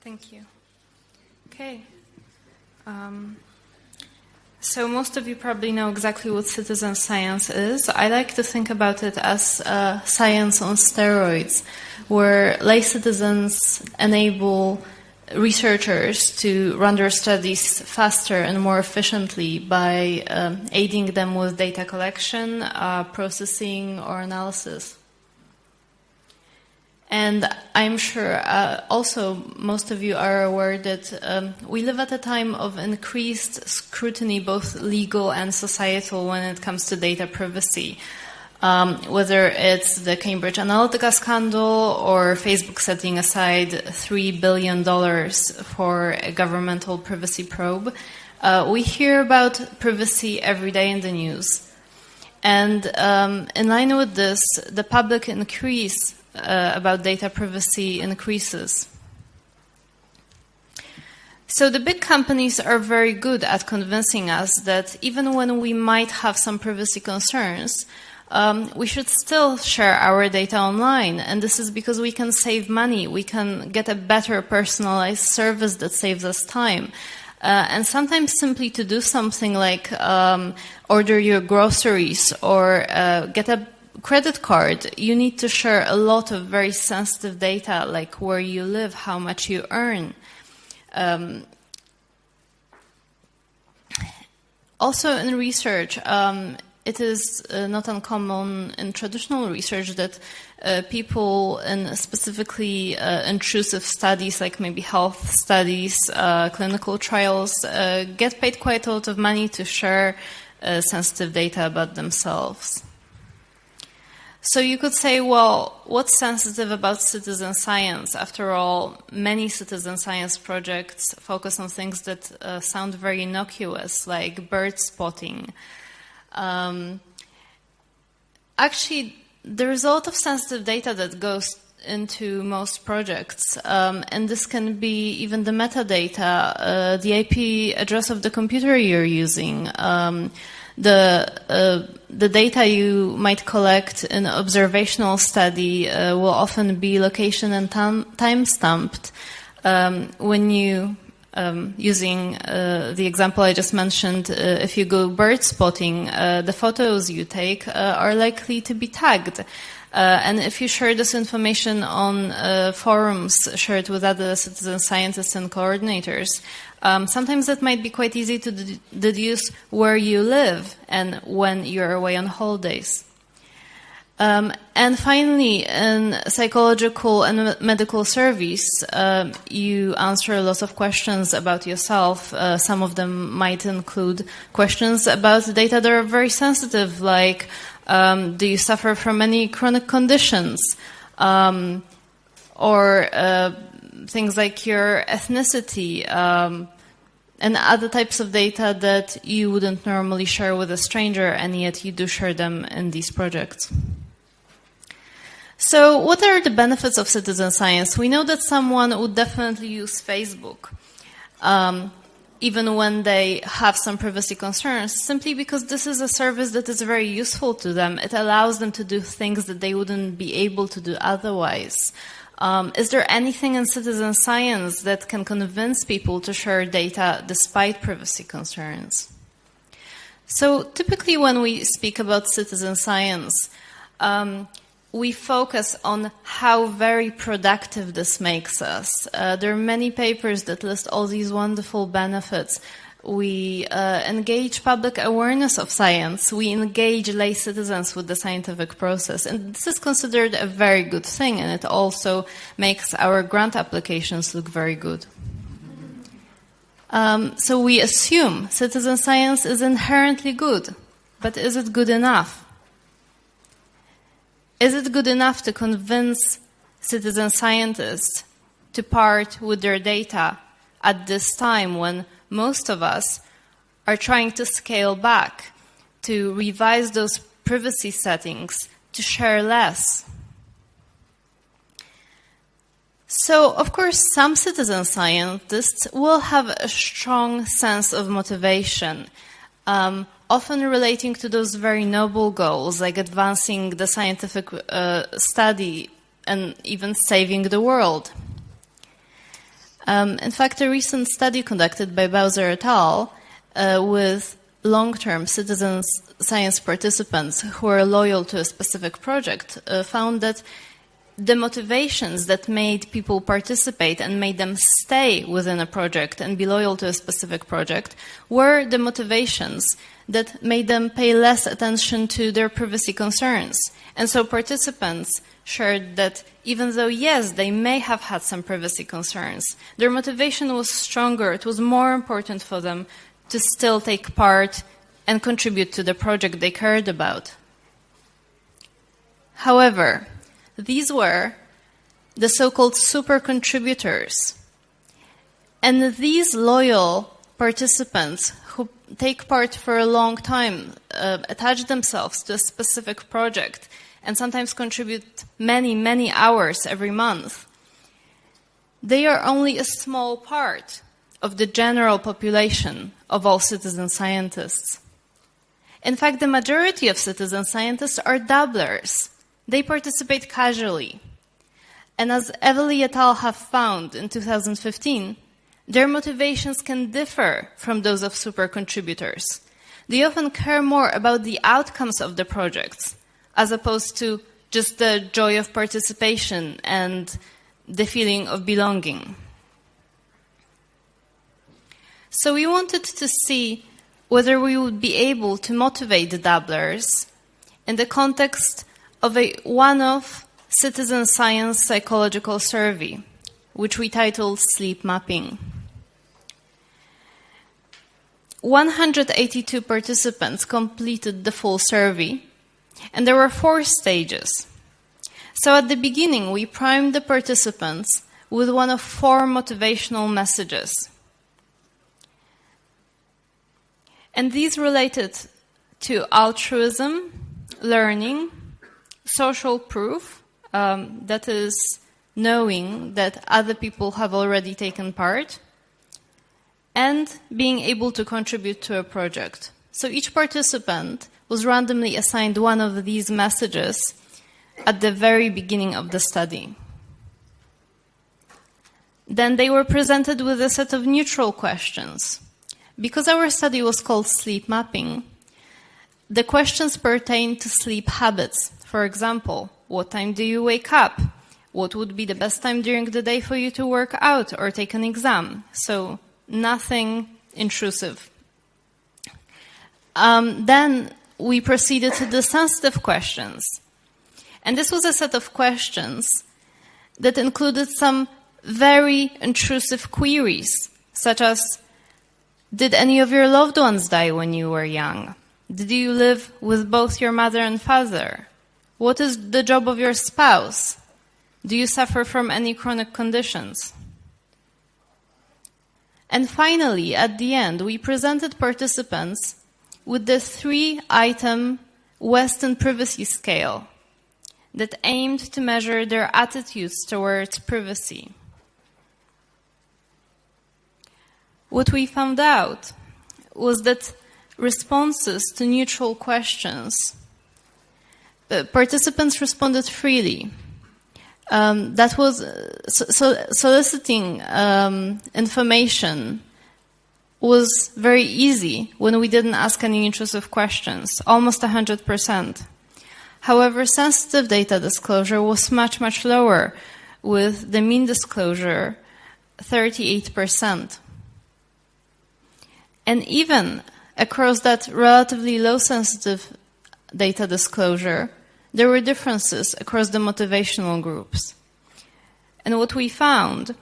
Thank you. Okay. So most of you probably know exactly what citizen science is. I like to think about it as science on steroids, where lay citizens enable researchers to run their studies faster and more efficiently by aiding them with data collection, processing, or analysis. And I'm sure also most of you are aware that we live at a time of increased scrutiny, both legal and societal, when it comes to data privacy. Whether it's the Cambridge Analytica scandal or Facebook setting aside $3 billion for a governmental privacy probe, we hear about privacy every day in the news. And in line with this, the public increase about data privacy increases. So the big companies are very good at convincing us that even when we might have some privacy concerns, we should still share our data online. And this is because we can save money. We can get a better personalized service that saves us time. And sometimes simply to do something like order your groceries or get a credit card, you need to share a lot of very sensitive data, like where you live, how much you earn. Also in research, it is not uncommon in traditional research that people in specifically intrusive studies, like maybe health studies, clinical trials, get paid quite a lot of money to share sensitive data about themselves. So you could say, well, what's sensitive about citizen science? After all, many citizen science projects focus on things that sound very innocuous, like bird spotting. Actually, there is a lot of sensitive data that goes into most projects, and this can be even the metadata, the IP address of the computer you're using, the data you might collect in an observational study will often be location and time stamped. When you, using the example I just mentioned, if you go bird spotting, the photos you take are likely to be tagged. And if you share this information on forums shared with other citizen scientists and coordinators, sometimes it might be quite easy to deduce where you live and when you're away on holidays. And finally, in psychological and medical surveys, you answer lots of questions about yourself. Some of them might include questions about data that are very sensitive, like do you suffer from any chronic conditions? Or things like your ethnicity, and other types of data that you wouldn't normally share with a stranger, and yet you do share them in these projects. So what are the benefits of citizen science? We know that someone would definitely use Facebook, even when they have some privacy concerns, simply because this is a service that is very useful to them. It allows them to do things that they wouldn't be able to do otherwise. Is there anything in citizen science that can convince people to share data despite privacy concerns? So typically when we speak about citizen science, we focus on how very productive this makes us. There are many papers that list all these wonderful benefits. We engage public awareness of science. We engage lay citizens with the scientific process. And this is considered a very good thing, and it also makes our grant applications look very good. So we assume citizen science is inherently good, but is it good enough? Is it good enough to convince citizen scientists to part with their data at this time when most of us are trying to scale back, to revise those privacy settings, to share less? So, of course, some citizen scientists will have a strong sense of motivation, often relating to those very noble goals, like advancing the scientific study and even saving the world. In fact, a recent study conducted by Bowser et al. With long-term citizen science participants who are loyal to a specific project found that the motivations that made people participate and made them stay within a project and be loyal to a specific project were the motivations that made them pay less attention to their privacy concerns. And so participants shared that even though, yes, they may have had some privacy concerns, their motivation was stronger. It was more important for them to still take part and contribute to the project they cared about. However, these were the so-called super contributors. And these loyal participants who take part for a long time, attach themselves to a specific project, and sometimes contribute many, many hours every month, they are only a small part of the general population of all citizen scientists. In fact, the majority of citizen scientists are dabblers. They participate casually. And as Evely et al. Have found in 2015, their motivations can differ from those of super contributors. They often care more about the outcomes of the projects, as opposed to just the joy of participation and the feeling of belonging. So we wanted to see whether we would be able to motivate the dabblers in the context of a one-off citizen science psychological survey, which we titled Sleep Mapping. 182 participants completed the full survey, and there were 4 stages. So at the beginning, we primed the participants with one of 4 motivational messages. And these related to altruism, learning, social proof, that is knowing that other people have already taken part, and being able to contribute to a project. So each participant was randomly assigned one of these messages at the very beginning of the study. Then they were presented with a set of neutral questions. Because our study was called Sleep Mapping, the questions pertain to sleep habits. For example, what time do you wake up? What would be the best time during the day for you to work out or take an exam? So nothing intrusive. Then we proceeded to the sensitive questions. And this was a set of questions that included some very intrusive queries, such as, did any of your loved ones die when you were young? Did you live with both your mother and father? What is the job of your spouse? Do you suffer from any chronic conditions? And finally, at the end, we presented participants with the 3-item Weston privacy scale that aimed to measure their attitudes towards privacy. What we found out was that responses to neutral questions, participants responded freely. That was soliciting information was very easy when we didn't ask any intrusive questions, almost 100%. However, sensitive data disclosure was much, much lower, with the mean disclosure 38%. And even across that relatively low sensitive data disclosure, there were differences across the motivational groups. And what we found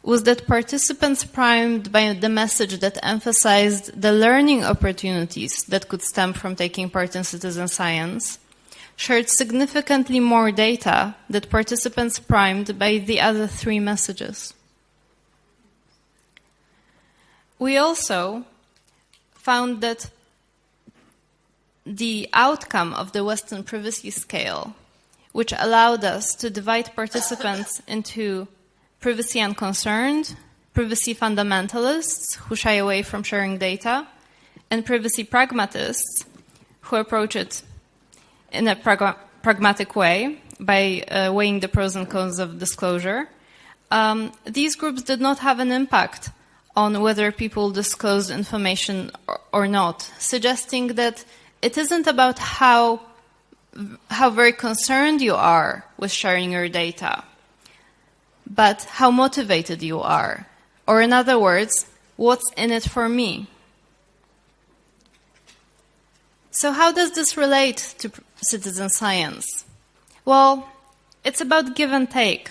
was that participants primed by the message that emphasized the learning opportunities that could stem from taking part in citizen science shared significantly more data than participants primed by the other 3 messages. We also found that the outcome of the Weston privacy scale, which allowed us to divide participants into privacy unconcerned, privacy fundamentalists who shy away from sharing data, and privacy pragmatists who approach it in a pragmatic way by weighing the pros and cons of disclosure, these groups did not have an impact on whether people disclosed information or not, suggesting that it isn't about how very concerned you are with sharing your data, but how motivated you are. Or in other words, what's in it for me? So how does this relate to citizen science? Well, it's about give and take.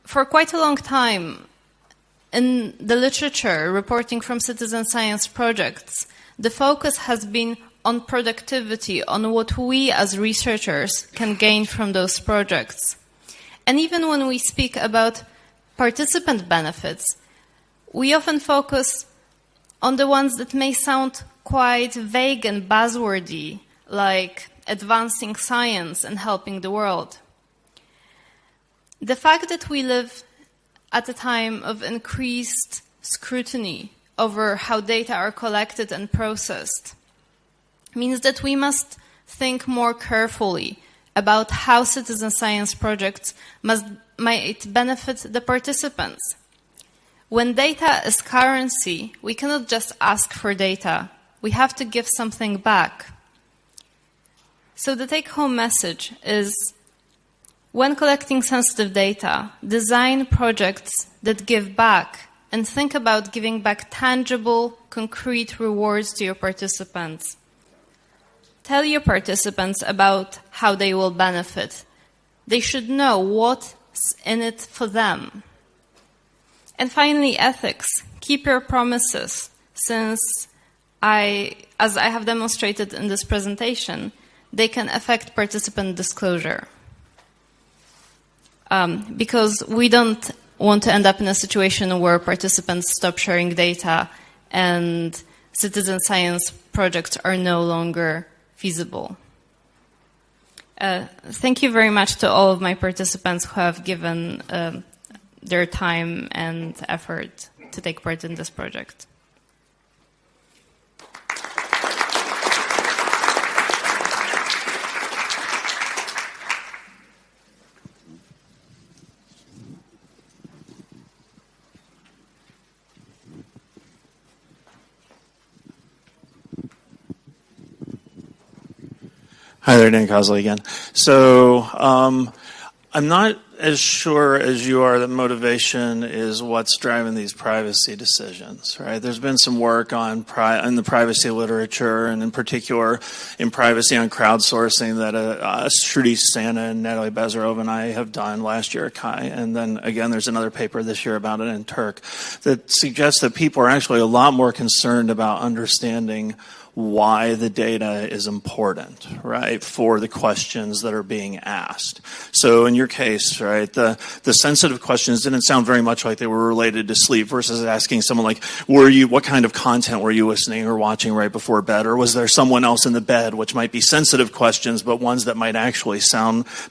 For quite a long time, in the literature reporting from citizen science projects, the focus has been on productivity, on what we as researchers can gain from those projects. And even when we speak about participant benefits, we often focus on the ones that may sound quite vague and buzzwordy, like advancing science and helping the world. The fact that we live at a time of increased scrutiny over how data are collected and processed means that we must think more carefully about how citizen science projects might benefit the participants. When data is currency, we cannot just ask for data. We have to give something back. So the take-home message is, when collecting sensitive data, design projects that give back and think about giving back tangible, concrete rewards to your participants. Tell your participants about how they will benefit. They should know what's in it for them. And finally, ethics. Keep your promises, since as I have demonstrated in this presentation, they can affect participant disclosure. Because we don't want to end up in a situation where participants stop sharing data and citizen science projects are no longer feasible. Thank you very much to all of my participants who have given their time and effort to take part in this project. Hi there, Dan Cosley again. So I'm not as sure as you are that motivation is what's driving these privacy decisions, right? There's been some work on in the privacy literature, and in particular in privacy on crowdsourcing that Shruti Santa and Natalie Bezarov and I have done last year at CHI. And then again, there's another paper this year about it in Turk that suggests that people are actually a lot more concerned about understanding why the data is important, right, for the questions that are being asked. So in your case, right, the sensitive questions didn't sound very much like they were related to sleep versus asking someone like, what kind of content were you listening or watching right before bed? Or was there someone else in the bed, which might be sensitive questions, but ones that might actually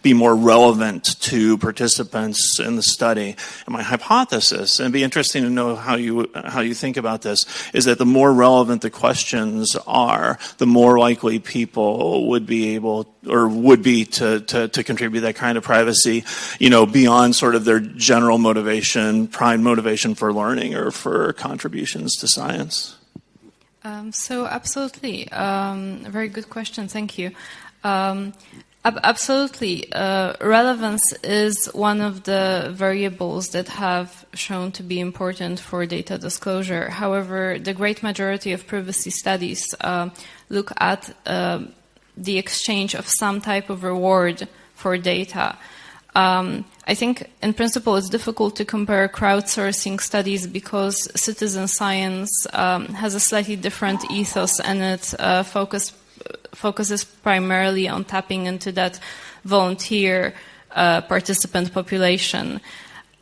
be more relevant to participants in the study. And my hypothesis, and it'd be interesting to know how you think about this, is that the more relevant the questions are, the more likely people would be to contribute that kind of privacy, beyond sort of their general motivation, prime motivation for learning or for contributions to science. So absolutely, very good question. Thank you. Absolutely, relevance is one of the variables that have shown to be important for data disclosure. However, the great majority of privacy studies look at the exchange of some type of reward for data. I think, in principle, it's difficult to compare crowdsourcing studies because citizen science has a slightly different ethos, and it focuses primarily on tapping into that volunteer participant population.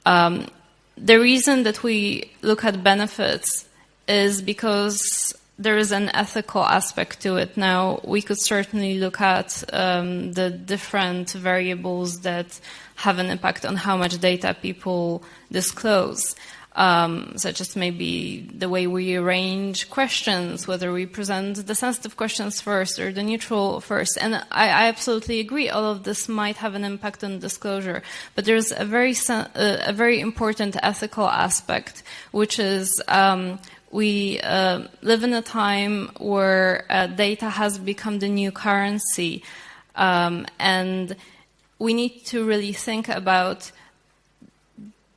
The reason that we look at benefits is because there is an ethical aspect to it. Now, we could certainly look at the different variables that have an impact on how much data people disclose. such as maybe the way we arrange questions, whether we present the sensitive questions first or the neutral first. And I absolutely agree, all of this might have an impact on disclosure. But there's a very important ethical aspect, which is we live in a time where data has become the new currency. And we need to really think about,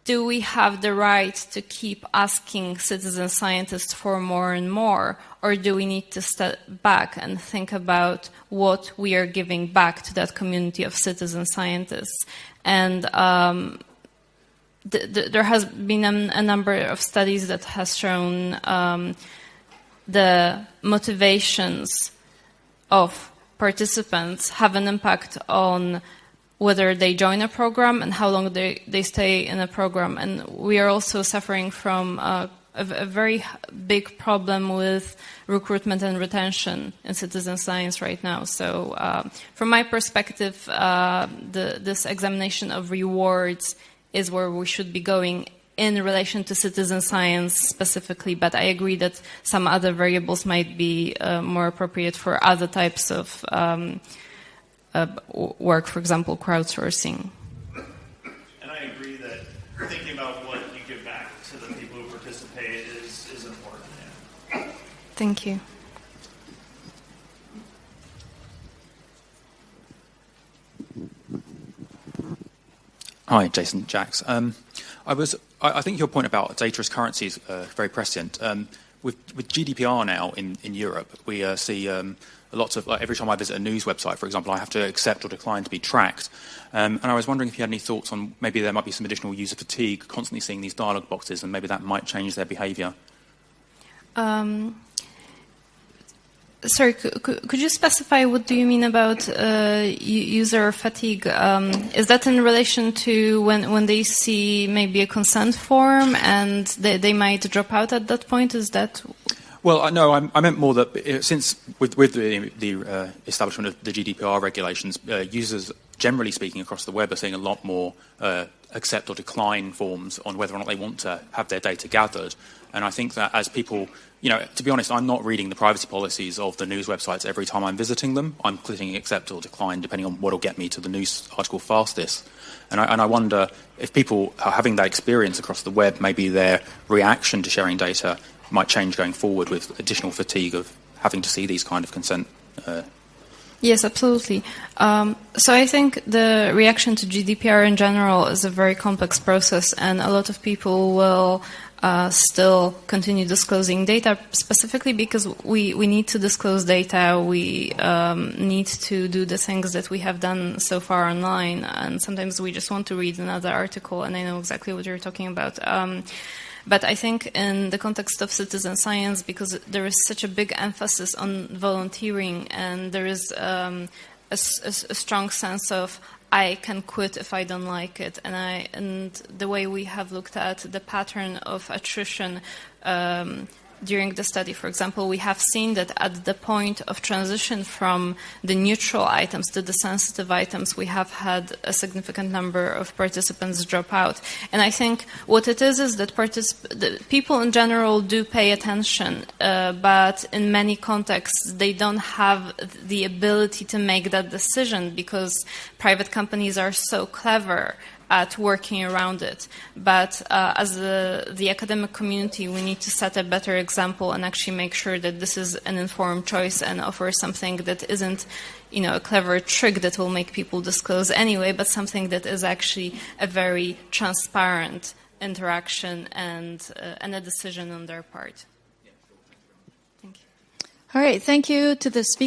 do we have the right to keep asking citizen scientists for more and more, or do we need to step back and think about what we are giving back to that community of citizen scientists? And there has been a number of studies that has shown the motivations of participants have an impact on whether they join a program and how long they stay in a program. And we are also suffering from a very big problem with recruitment and retention in citizen science right now. So from my perspective, this examination of rewards is where we should be going in relation to citizen science specifically, but I agree that some other variables might be more appropriate for other types of work, for example, crowdsourcing. And I agree that thinking about what you give back to the people who participate is important. Yeah. Thank you. Hi, Jason Jacks. I think your point about data as currency is very prescient. With GDPR now in Europe, we see lots of, like, every time I visit a news website, for example, I have to accept or decline to be tracked. And I was wondering if you had any thoughts on maybe there might be some additional user fatigue, constantly seeing these dialog boxes, and maybe that might change their behaviour. Sorry, could you specify what do you mean about user fatigue? Is that in relation to when they see maybe a consent form and they might drop out at that point? Is that... Well, no, I meant more that since with the establishment of the GDPR regulations, users, generally speaking, across the web are seeing a lot more accept or decline forms on whether or not they want to have their data gathered. And I think that as people, to be honest, I'm not reading the privacy policies of the news websites every time I'm visiting them. I'm clicking accept or decline depending on what will get me to the news article fastest. And I wonder if people are having that experience across the web, maybe their reaction to sharing data might change going forward with additional fatigue of having to see these kind of consent. Yes, absolutely. So I think the reaction to GDPR in general is a very complex process, and a lot of people will still continue disclosing data, specifically because we need to disclose data. We need to do the things that we have done so far online, and sometimes we just want to read another article, and I know exactly what you're talking about. But I think in the context of citizen science, because there is such a big emphasis on volunteering, and there is a strong sense of I can quit if I don't like it, and the way we have looked at the pattern of attrition during the study, for example, we have seen that at the point of transition from the neutral items to the sensitive items, we have had a significant number of participants drop out. And I think what it is that people in general do pay attention, but in many contexts they don't have the ability to make that decision because private companies are so clever at working around it. But as the academic community, we need to set a better example and actually make sure that this is an informed choice and offer something that isn't, a clever trick that will make people disclose anyway, but something that is actually a very transparent interaction and a decision on their part. Thank you. All right, thank you to the speakers.